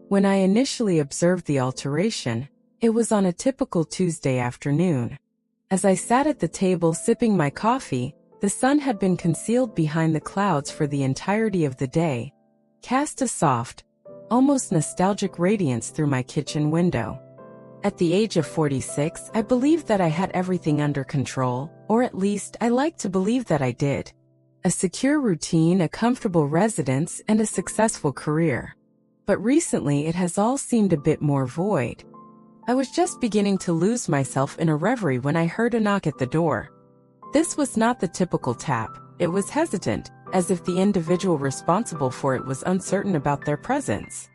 When I initially observed the alteration, it was on a typical Tuesday afternoon. As I sat at the table sipping my coffee, the sun had been concealed behind the clouds for the entirety of the day, cast a soft, almost nostalgic radiance through my kitchen window. At the age of 46, I believed that I had everything under control, or at least I liked to believe that I did. A secure routine, a comfortable residence, and a successful career. But recently it has all seemed a bit more void. I was just beginning to lose myself in a reverie when I heard a knock at the door. This was not the typical tap. It was hesitant, as if the individual responsible for it was uncertain about their presence.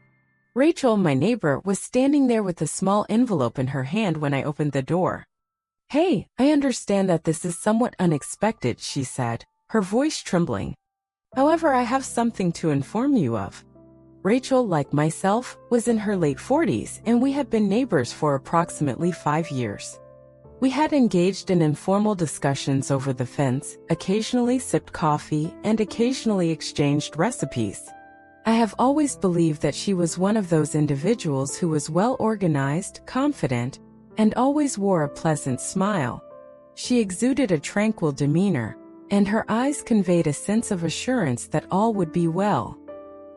Rachel, my neighbor, was standing there with a small envelope in her hand when I opened the door. "Hey, I understand that this is somewhat unexpected," she said, her voice trembling. "However, I have something to inform you of." Rachel, like myself, was in her late 40s, and we had been neighbors for approximately 5 years. We had engaged in informal discussions over the fence, occasionally sipped coffee, and occasionally exchanged recipes. I have always believed that she was one of those individuals who was well-organized, confident, and always wore a pleasant smile. She exuded a tranquil demeanor, and her eyes conveyed a sense of assurance that all would be well.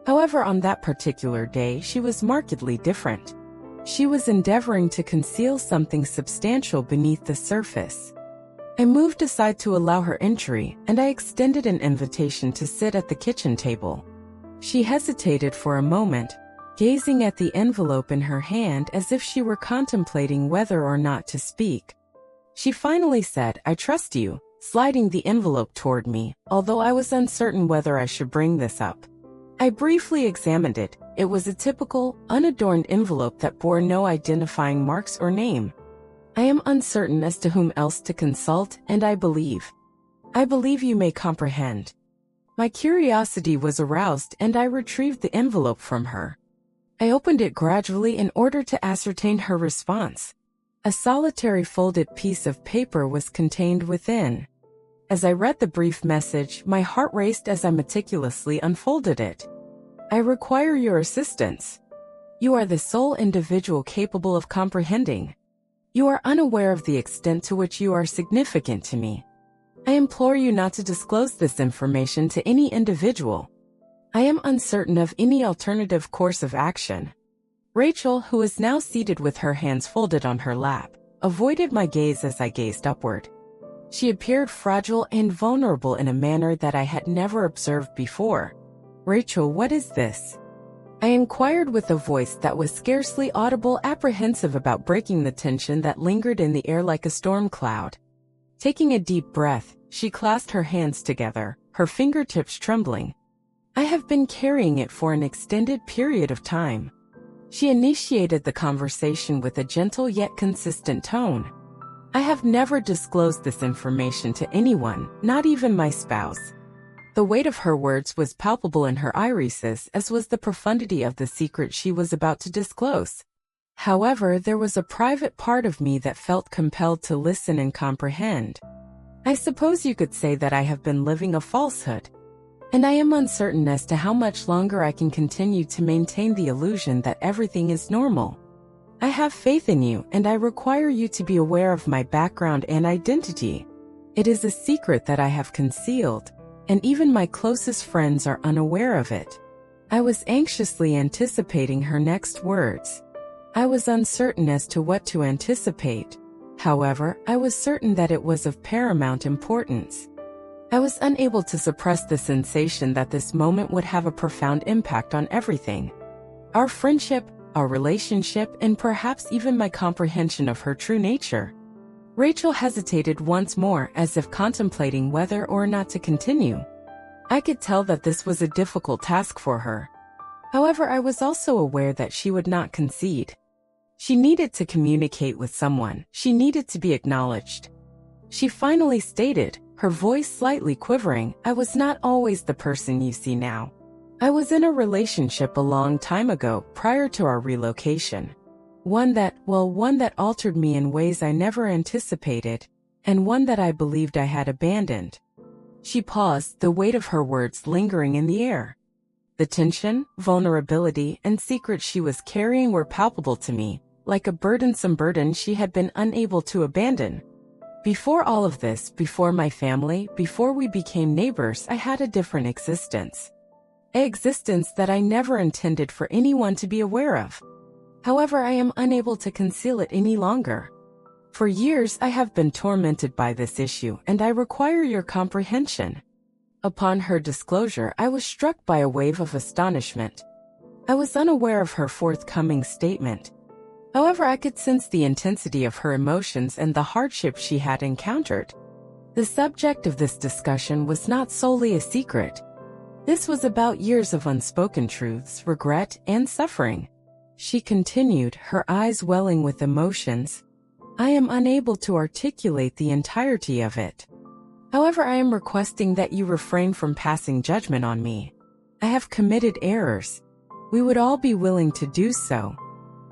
However, on that particular day, she was markedly different. She was endeavoring to conceal something substantial beneath the surface. I moved aside to allow her entry, and I extended an invitation to sit at the kitchen table. She hesitated for a moment, gazing at the envelope in her hand as if she were contemplating whether or not to speak. She finally said, "I trust you," sliding the envelope toward me, although I was uncertain whether I should bring this up. I briefly examined it. It was a typical, unadorned envelope that bore no identifying marks or name. I am uncertain as to whom else to consult, and I believe you may comprehend. My curiosity was aroused, and I retrieved the envelope from her. I opened it gradually in order to ascertain her response. A solitary folded piece of paper was contained within. As I read the brief message, my heart raced as I meticulously unfolded it. "I require your assistance. You are the sole individual capable of comprehending. You are unaware of the extent to which you are significant to me. I implore you not to disclose this information to any individual. I am uncertain of any alternative course of action." Rachel, who was now seated with her hands folded on her lap, avoided my gaze as I gazed upward. She appeared fragile and vulnerable in a manner that I had never observed before. "Rachel, what is this?" I inquired with a voice that was scarcely audible, apprehensive about breaking the tension that lingered in the air like a storm cloud. Taking a deep breath, she clasped her hands together, her fingertips trembling. "I have been carrying it for an extended period of time." She initiated the conversation with a gentle yet consistent tone. "I have never disclosed this information to anyone, not even my spouse." The weight of her words was palpable in her irises, as was the profundity of the secret she was about to disclose. However, there was a private part of me that felt compelled to listen and comprehend. "I suppose you could say that I have been living a falsehood. And I am uncertain as to how much longer I can continue to maintain the illusion that everything is normal. I have faith in you, and I require you to be aware of my background and identity. It is a secret that I have concealed, and even my closest friends are unaware of it." I was anxiously anticipating her next words. I was uncertain as to what to anticipate. However, I was certain that it was of paramount importance. I was unable to suppress the sensation that this moment would have a profound impact on everything. Our friendship, our relationship, and perhaps even my comprehension of her true nature. Rachel hesitated once more, as if contemplating whether or not to continue. I could tell that this was a difficult task for her. However, I was also aware that she would not concede. She needed to communicate with someone. She needed to be acknowledged. She finally stated, her voice slightly quivering, "I was not always the person you see now. I was in a relationship a long time ago, prior to our relocation. One that altered me in ways I never anticipated, and one that I believed I had abandoned." She paused, the weight of her words lingering in the air. The tension, vulnerability, and secret she was carrying were palpable to me, like a burdensome burden she had been unable to abandon. Before all of this, before my family, before we became neighbors, I had a different existence. An existence that I never intended for anyone to be aware of. However, I am unable to conceal it any longer. For years, I have been tormented by this issue, and I require your comprehension. Upon her disclosure, I was struck by a wave of astonishment. I was unaware of her forthcoming statement. However, I could sense the intensity of her emotions and the hardship she had encountered. The subject of this discussion was not solely a secret. This was about years of unspoken truths, regret, and suffering. She continued, her eyes welling with emotions. I am unable to articulate the entirety of it. However, I am requesting that you refrain from passing judgment on me. I have committed errors. We would all be willing to do so.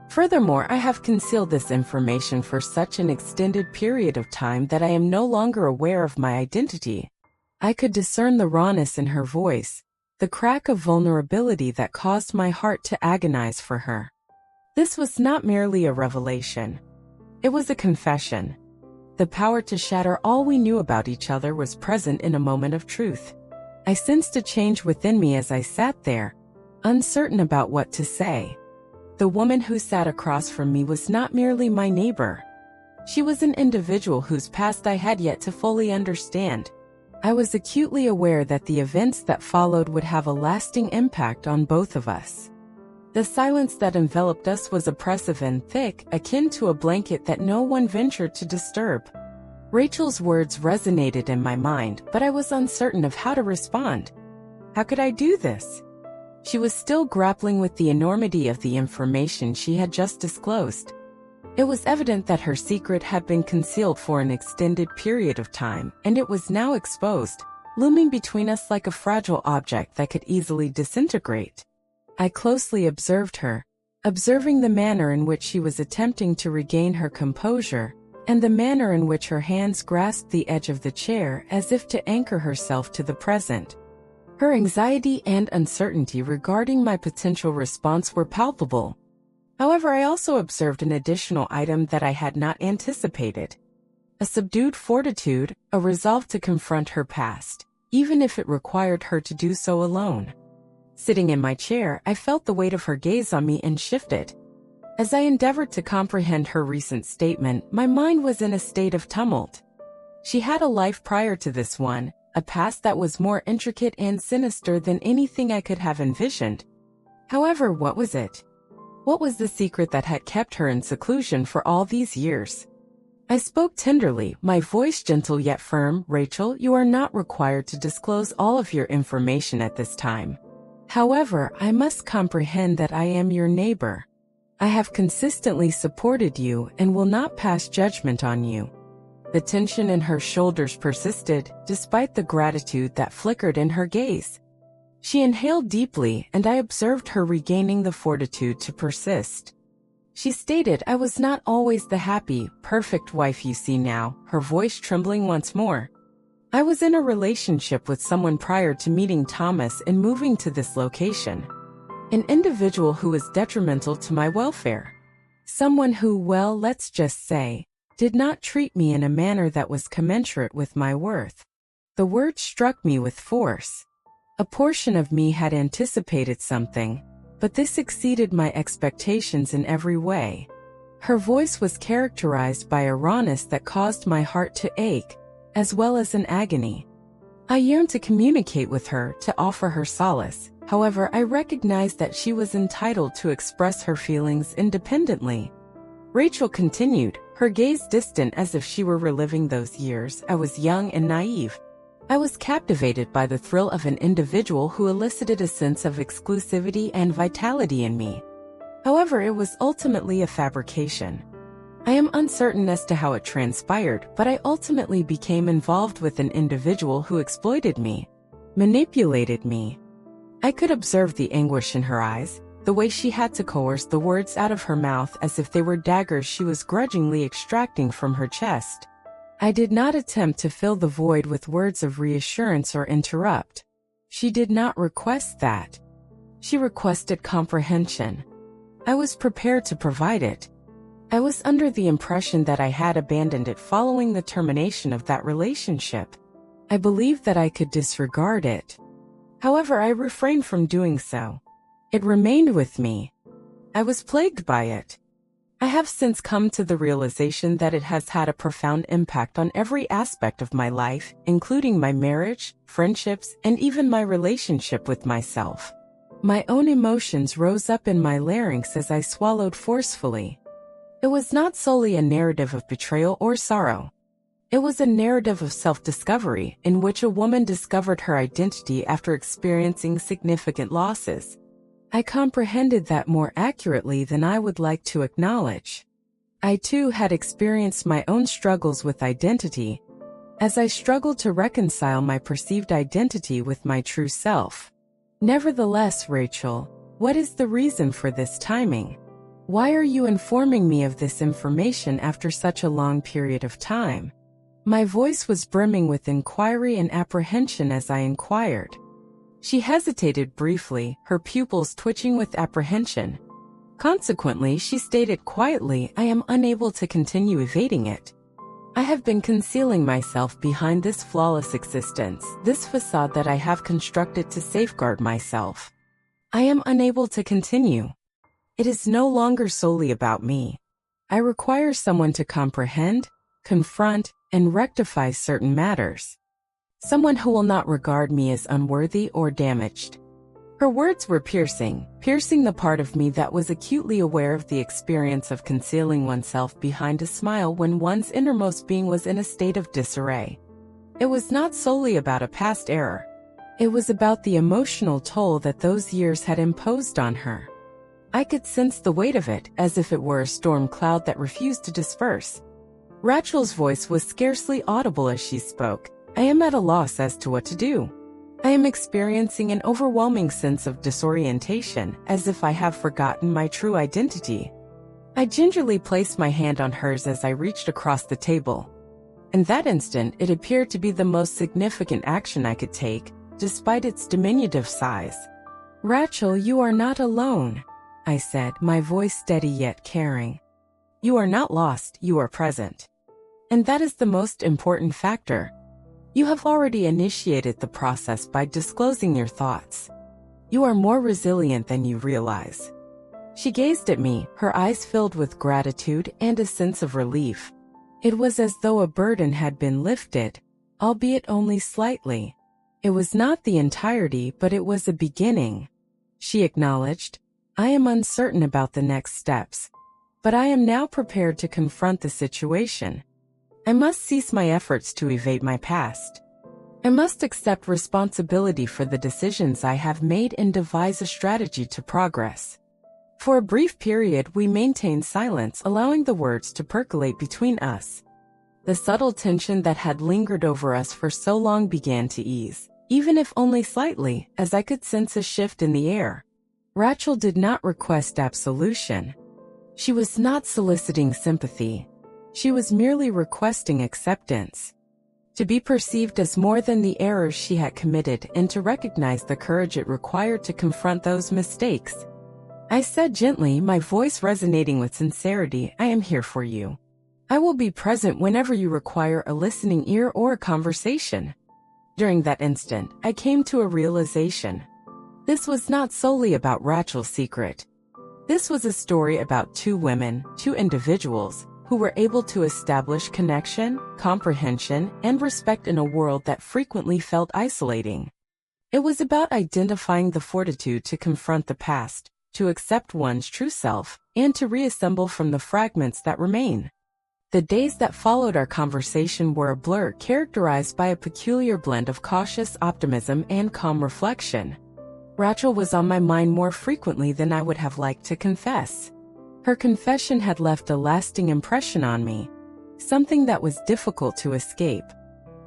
Furthermore, I have concealed this information for such an extended period of time that I am no longer aware of my identity. I could discern the rawness in her voice, the crack of vulnerability that caused my heart to agonize for her. This was not merely a revelation. It was a confession. The power to shatter all we knew about each other was present in a moment of truth. I sensed a change within me as I sat there, uncertain about what to say. The woman who sat across from me was not merely my neighbor. She was an individual whose past I had yet to fully understand. I was acutely aware that the events that followed would have a lasting impact on both of us. The silence that enveloped us was oppressive and thick, akin to a blanket that no one ventured to disturb. Rachel's words resonated in my mind, but I was uncertain of how to respond. How could I do this? She was still grappling with the enormity of the information she had just disclosed. It was evident that her secret had been concealed for an extended period of time, and it was now exposed, looming between us like a fragile object that could easily disintegrate. I closely observed her, observing the manner in which she was attempting to regain her composure, and the manner in which her hands grasped the edge of the chair as if to anchor herself to the present. Her anxiety and uncertainty regarding my potential response were palpable. However, I also observed an additional item that I had not anticipated. A subdued fortitude, a resolve to confront her past, even if it required her to do so alone. Sitting in my chair, I felt the weight of her gaze on me and shifted. As I endeavored to comprehend her recent statement, my mind was in a state of tumult. She had a life prior to this one, a past that was more intricate and sinister than anything I could have envisioned. However, what was it? What was the secret that had kept her in seclusion for all these years? I spoke tenderly, my voice gentle yet firm. Rachel, you are not required to disclose all of your information at this time. However, I must comprehend that I am your neighbor. I have consistently supported you and will not pass judgment on you. The tension in her shoulders persisted, despite the gratitude that flickered in her gaze. She inhaled deeply, and I observed her regaining the fortitude to persist. She stated, I was not always the happy, perfect wife you see now, her voice trembling once more. I was in a relationship with someone prior to meeting Thomas and moving to this location. An individual who was detrimental to my welfare. Someone who, well, let's just say, did not treat me in a manner that was commensurate with my worth. The word struck me with force. A portion of me had anticipated something, but this exceeded my expectations in every way. Her voice was characterized by a rawness that caused my heart to ache, as well as an agony. I yearned to communicate with her, to offer her solace. However, I recognized that she was entitled to express her feelings independently. Rachel continued, her gaze distant as if she were reliving those years. I was young and naive. I was captivated by the thrill of an individual who elicited a sense of exclusivity and vitality in me. However, it was ultimately a fabrication. I am uncertain as to how it transpired, but I ultimately became involved with an individual who exploited me, manipulated me. I could observe the anguish in her eyes, the way she had to coerce the words out of her mouth as if they were daggers she was grudgingly extracting from her chest. I did not attempt to fill the void with words of reassurance or interrupt. She did not request that. She requested comprehension. I was prepared to provide it. I was under the impression that I had abandoned it following the termination of that relationship. I believed that I could disregard it. However, I refrained from doing so. It remained with me. I was plagued by it. I have since come to the realization that it has had a profound impact on every aspect of my life, including my marriage, friendships, and even my relationship with myself. My own emotions rose up in my larynx as I swallowed forcefully. It was not solely a narrative of betrayal or sorrow. It was a narrative of self-discovery in which a woman discovered her identity after experiencing significant losses. I comprehended that more accurately than I would like to acknowledge. I too had experienced my own struggles with identity, as I struggled to reconcile my perceived identity with my true self. Nevertheless, Rachel, what is the reason for this timing? Why are you informing me of this information after such a long period of time? My voice was brimming with inquiry and apprehension as I inquired. She hesitated briefly, her pupils twitching with apprehension. Consequently, she stated quietly, I am unable to continue evading it. I have been concealing myself behind this flawless existence, this facade that I have constructed to safeguard myself. I am unable to continue. It is no longer solely about me. I require someone to comprehend, confront, and rectify certain matters. Someone who will not regard me as unworthy or damaged. Her words were piercing the part of me that was acutely aware of the experience of concealing oneself behind a smile when one's innermost being was in a state of disarray. It was not solely about a past error. It was about the emotional toll that those years had imposed on her. I could sense the weight of it, as if it were a storm cloud that refused to disperse. Rachel's voice was scarcely audible as she spoke. I am at a loss as to what to do. I am experiencing an overwhelming sense of disorientation, as if I have forgotten my true identity. I gingerly placed my hand on hers as I reached across the table. In that instant, it appeared to be the most significant action I could take, despite its diminutive size. Rachel, you are not alone, I said, my voice steady yet caring. You are not lost, you are present. And that is the most important factor. You have already initiated the process by disclosing your thoughts. You are more resilient than you realize. She gazed at me, her eyes filled with gratitude and a sense of relief. It was as though a burden had been lifted, albeit only slightly. It was not the entirety, but it was a beginning. She acknowledged, I am uncertain about the next steps, but I am now prepared to confront the situation. I must cease my efforts to evade my past. I must accept responsibility for the decisions I have made and devise a strategy to progress. For a brief period, we maintained silence, allowing the words to percolate between us. The subtle tension that had lingered over us for so long began to ease, even if only slightly, as I could sense a shift in the air. Rachel did not request absolution. She was not soliciting sympathy. She was merely requesting acceptance. To be perceived as more than the errors she had committed and to recognize the courage it required to confront those mistakes. I said gently, my voice resonating with sincerity, I am here for you. I will be present whenever you require a listening ear or a conversation. During that instant, I came to a realization. This was not solely about Rachel's secret. This was a story about two women, two individuals, who were able to establish connection, comprehension, and respect in a world that frequently felt isolating. It was about identifying the fortitude to confront the past, to accept one's true self, and to reassemble from the fragments that remain. The days that followed our conversation were a blur characterized by a peculiar blend of cautious optimism and calm reflection. Rachel was on my mind more frequently than I would have liked to confess. Her confession had left a lasting impression on me, something that was difficult to escape.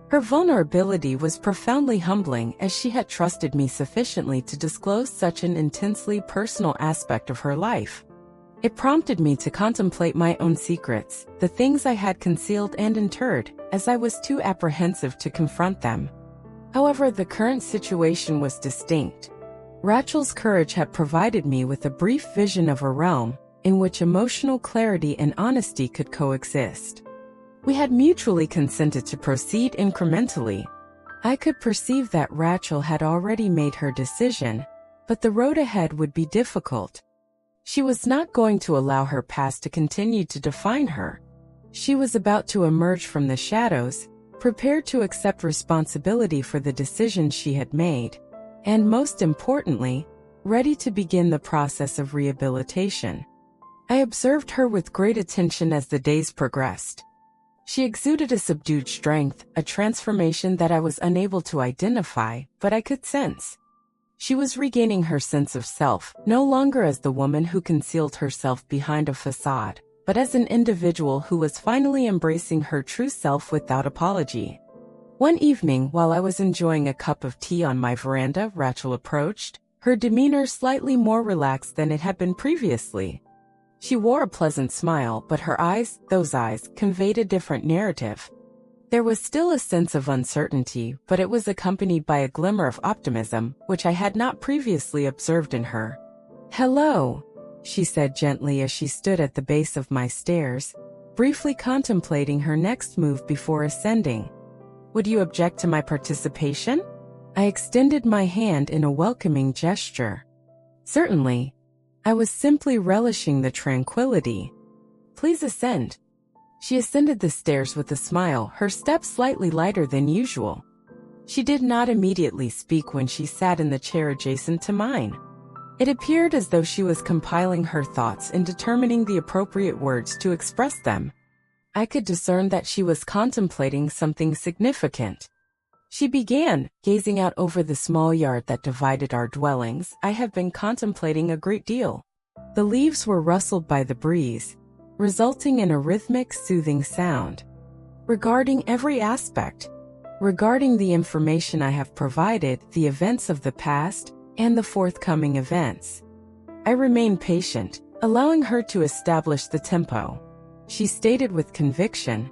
Her vulnerability was profoundly humbling, as she had trusted me sufficiently to disclose such an intensely personal aspect of her life. It prompted me to contemplate my own secrets, the things I had concealed and interred, as I was too apprehensive to confront them. However, the current situation was distinct. Rachel's courage had provided me with a brief vision of a realm in which emotional clarity and honesty could coexist. We had mutually consented to proceed incrementally. I could perceive that Rachel had already made her decision, but the road ahead would be difficult. She was not going to allow her past to continue to define her. She was about to emerge from the shadows, prepared to accept responsibility for the decisions she had made, and most importantly, ready to begin the process of rehabilitation. I observed her with great attention as the days progressed. She exuded a subdued strength, a transformation that I was unable to identify, but I could sense. She was regaining her sense of self, no longer as the woman who concealed herself behind a facade, but as an individual who was finally embracing her true self without apology. One evening, while I was enjoying a cup of tea on my veranda, Rachel approached, her demeanor slightly more relaxed than it had been previously. She wore a pleasant smile, but her eyes, those eyes, conveyed a different narrative. There was still a sense of uncertainty, but it was accompanied by a glimmer of optimism, which I had not previously observed in her. "Hello," she said gently as she stood at the base of my stairs, briefly contemplating her next move before ascending. "Would you object to my participation?" I extended my hand in a welcoming gesture. "Certainly." I was simply relishing the tranquility. "Please ascend." She ascended the stairs with a smile, her step slightly lighter than usual. She did not immediately speak when she sat in the chair adjacent to mine. It appeared as though she was compiling her thoughts and determining the appropriate words to express them. I could discern that she was contemplating something significant. She began, gazing out over the small yard that divided our dwellings. "I have been contemplating a great deal." The leaves were rustled by the breeze, resulting in a rhythmic, soothing sound. "Regarding every aspect. Regarding the information I have provided, the events of the past, and the forthcoming events." I remained patient, allowing her to establish the tempo. She stated with conviction,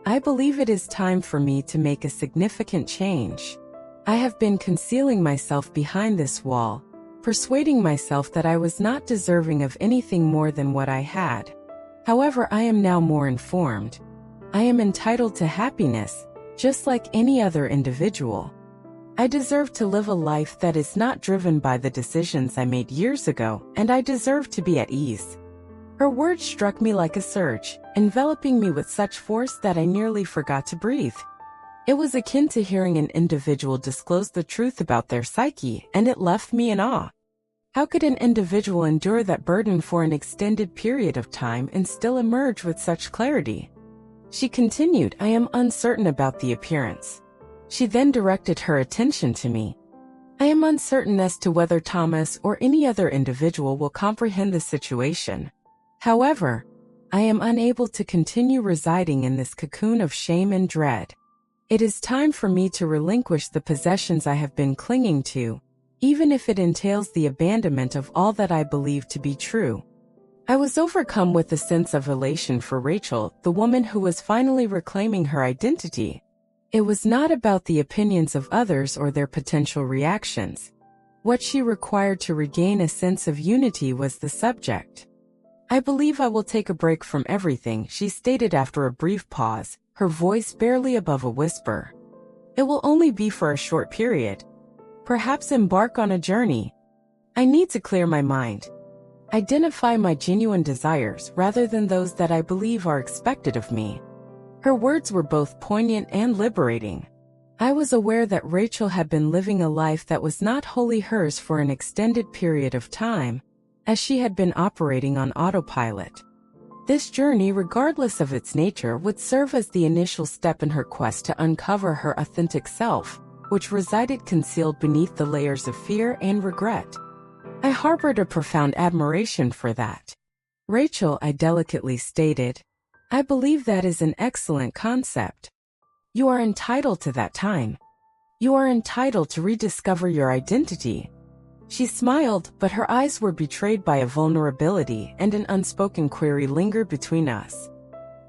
"I believe it is time for me to make a significant change. I have been concealing myself behind this wall, persuading myself that I was not deserving of anything more than what I had. However, I am now more informed. I am entitled to happiness, just like any other individual. I deserve to live a life that is not driven by the decisions I made years ago, and I deserve to be at ease." Her words struck me like a surge, enveloping me with such force that I nearly forgot to breathe. It was akin to hearing an individual disclose the truth about their psyche, and it left me in awe. How could an individual endure that burden for an extended period of time and still emerge with such clarity? She continued, "I am uncertain about the appearance." She then directed her attention to me. "I am uncertain as to whether Thomas or any other individual will comprehend the situation. However, I am unable to continue residing in this cocoon of shame and dread. It is time for me to relinquish the possessions I have been clinging to, even if it entails the abandonment of all that I believe to be true." I was overcome with a sense of elation for Rachel, the woman who was finally reclaiming her identity. It was not about the opinions of others or their potential reactions. What she required to regain a sense of unity was the subject. "I believe I will take a break from everything," she stated after a brief pause, her voice barely above a whisper. "It will only be for a short period. Perhaps embark on a journey. I need to clear my mind. Identify my genuine desires rather than those that I believe are expected of me." Her words were both poignant and liberating. I was aware that Rachel had been living a life that was not wholly hers for an extended period of time, as she had been operating on autopilot. This journey, regardless of its nature, would serve as the initial step in her quest to uncover her authentic self, which resided concealed beneath the layers of fear and regret. I harbored a profound admiration for that. "Rachel," I delicately stated, "I believe that is an excellent concept. You are entitled to that time. You are entitled to rediscover your identity." She smiled, but her eyes were betrayed by a vulnerability, and an unspoken query lingered between us.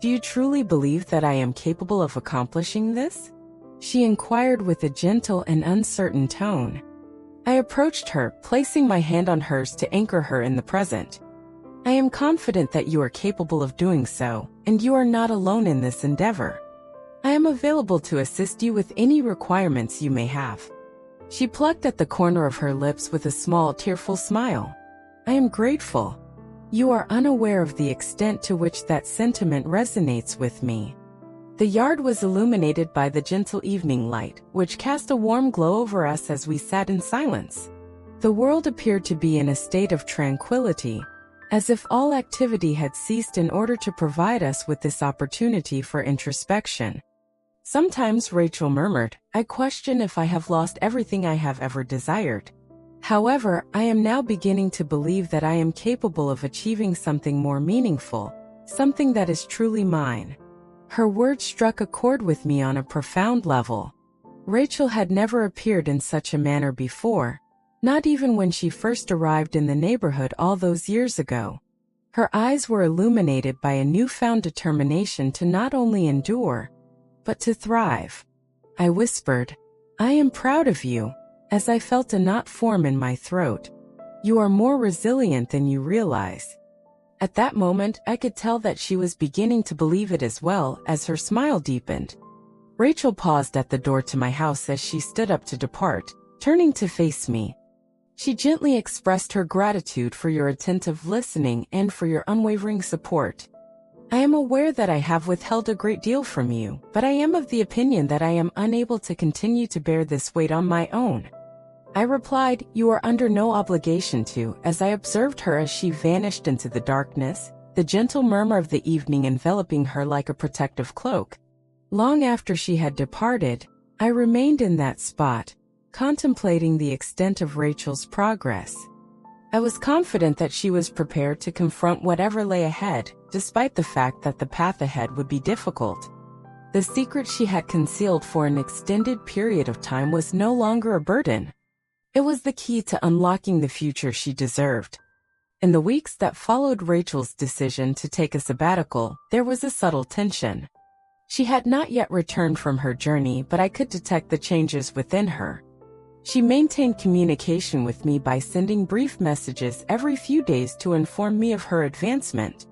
"Do you truly believe that I am capable of accomplishing this?" she inquired with a gentle and uncertain tone. I approached her, placing my hand on hers to anchor her in the present. I am confident that you are capable of doing so, and you are not alone in this endeavor. I am available to assist you with any requirements you may have. She plucked at the corner of her lips with a small, tearful smile. I am grateful. You are unaware of the extent to which that sentiment resonates with me. The yard was illuminated by the gentle evening light, which cast a warm glow over us as we sat in silence. The world appeared to be in a state of tranquility, as if all activity had ceased in order to provide us with this opportunity for introspection. Sometimes, Rachel murmured, I question if I have lost everything I have ever desired. However, I am now beginning to believe that I am capable of achieving something more meaningful, something that is truly mine. Her words struck a chord with me on a profound level. Rachel had never appeared in such a manner before, not even when she first arrived in the neighborhood all those years ago. Her eyes were illuminated by a newfound determination to not only endure, but to thrive. I whispered, I am proud of you, as I felt a knot form in my throat. You are more resilient than you realize. At that moment, I could tell that she was beginning to believe it as well, as her smile deepened. Rachel paused at the door to my house as she stood up to depart, turning to face me. She gently expressed her gratitude for your attentive listening and for your unwavering support. I am aware that I have withheld a great deal from you, but I am of the opinion that I am unable to continue to bear this weight on my own. I replied, you are under no obligation to, as I observed her as she vanished into the darkness, the gentle murmur of the evening enveloping her like a protective cloak. Long after she had departed, I remained in that spot, contemplating the extent of Rachel's progress. I was confident that she was prepared to confront whatever lay ahead, despite the fact that the path ahead would be difficult. The secret she had concealed for an extended period of time was no longer a burden. It was the key to unlocking the future she deserved. In the weeks that followed Rachel's decision to take a sabbatical, there was a subtle tension. She had not yet returned from her journey, but I could detect the changes within her. She maintained communication with me by sending brief messages every few days to inform me of her advancement.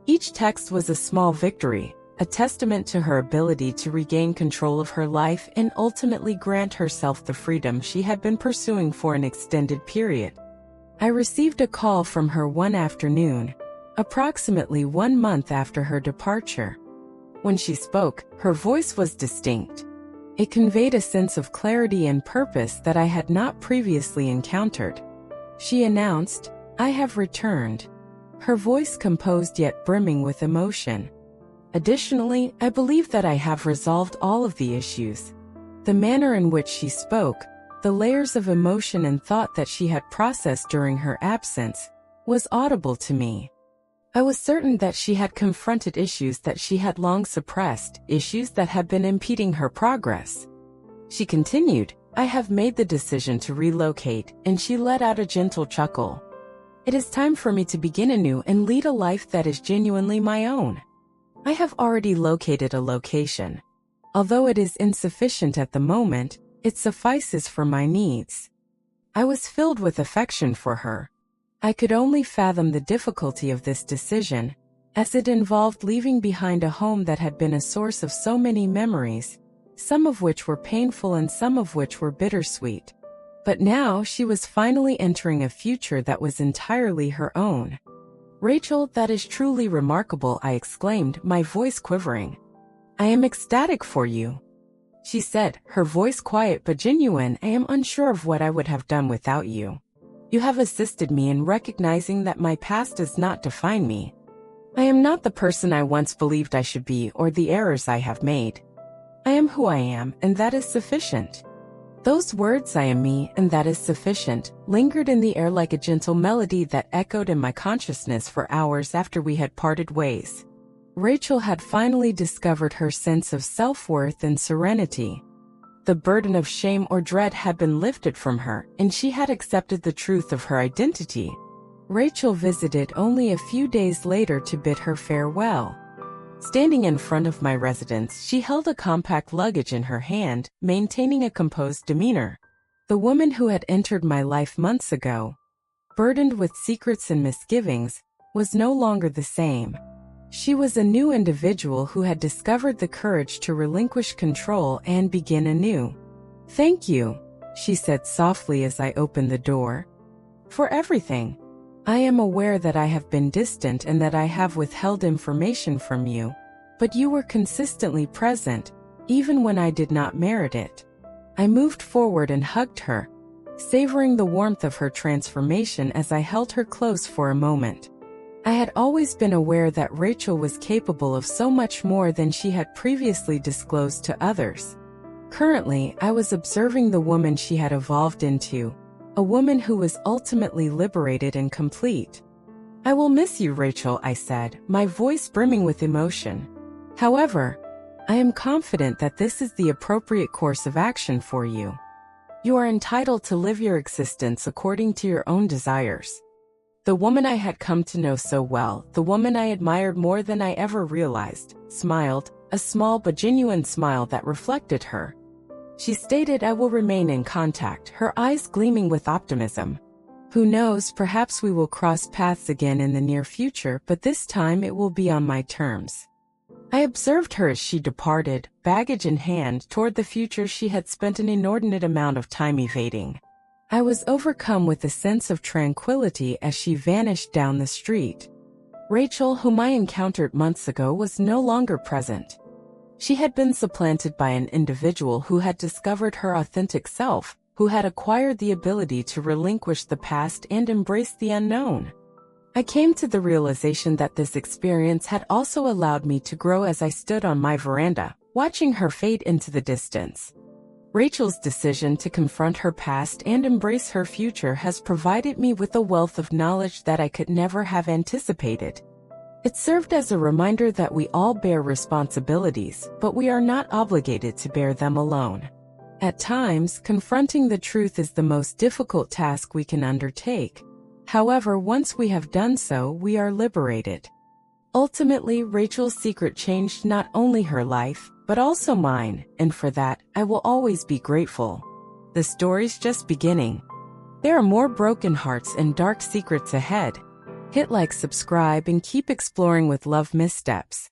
Each text was a small victory, a testament to her ability to regain control of her life and ultimately grant herself the freedom she had been pursuing for an extended period. I received a call from her one afternoon, approximately 1 month after her departure. When she spoke, her voice was distinct. It conveyed a sense of clarity and purpose that I had not previously encountered. She announced, I have returned. Her voice composed yet brimming with emotion. Additionally, I believe that I have resolved all of the issues. The manner in which she spoke, the layers of emotion and thought that she had processed during her absence, was audible to me. I was certain that she had confronted issues that she had long suppressed, issues that had been impeding her progress. She continued, I have made the decision to relocate, and she let out a gentle chuckle. It is time for me to begin anew and lead a life that is genuinely my own. I have already located a location. Although it is insufficient at the moment, it suffices for my needs. I was filled with affection for her. I could only fathom the difficulty of this decision, as it involved leaving behind a home that had been a source of so many memories, some of which were painful and some of which were bittersweet. But now she was finally entering a future that was entirely her own. Rachel, that is truly remarkable, I exclaimed, my voice quivering. I am ecstatic for you. She said, her voice quiet but genuine, I am unsure of what I would have done without you. You have assisted me in recognizing that my past does not define me. I am not the person I once believed I should be or the errors I have made. I am who I am, and that is sufficient. Those words, I am me, and that is sufficient, lingered in the air like a gentle melody that echoed in my consciousness for hours after we had parted ways. Rachel had finally discovered her sense of self-worth and serenity. The burden of shame or dread had been lifted from her, and she had accepted the truth of her identity. Rachel visited only a few days later to bid her farewell. Standing in front of my residence, she held a compact luggage in her hand, maintaining a composed demeanor. The woman who had entered my life months ago, burdened with secrets and misgivings, was no longer the same. She was a new individual who had discovered the courage to relinquish control and begin anew. "Thank you," she said softly as I opened the door. "For everything. I am aware that I have been distant and that I have withheld information from you, but you were consistently present, even when I did not merit it." I moved forward and hugged her, savoring the warmth of her transformation as I held her close for a moment. I had always been aware that Rachel was capable of so much more than she had previously disclosed to others. Currently, I was observing the woman she had evolved into, a woman who was ultimately liberated and complete. "I will miss you, Rachel," I said, my voice brimming with emotion. "However, I am confident that this is the appropriate course of action for you. You are entitled to live your existence according to your own desires." The woman I had come to know so well, the woman I admired more than I ever realized, smiled, a small but genuine smile that reflected her. She stated, "I will remain in contact," her eyes gleaming with optimism. "Who knows, perhaps we will cross paths again in the near future, but this time it will be on my terms." I observed her as she departed, baggage in hand, toward the future she had spent an inordinate amount of time evading. I was overcome with a sense of tranquility as she vanished down the street. Rachel, whom I encountered months ago, was no longer present. She had been supplanted by an individual who had discovered her authentic self, who had acquired the ability to relinquish the past and embrace the unknown. I came to the realization that this experience had also allowed me to grow as I stood on my veranda, watching her fade into the distance. Rachel's decision to confront her past and embrace her future has provided me with a wealth of knowledge that I could never have anticipated. It served as a reminder that we all bear responsibilities, but we are not obligated to bear them alone. At times, confronting the truth is the most difficult task we can undertake. However, once we have done so, we are liberated. Ultimately, Rachel's secret changed not only her life, but also mine, and for that, I will always be grateful. The story's just beginning. There are more broken hearts and dark secrets ahead. Hit like, subscribe, and keep exploring with Love Missteps.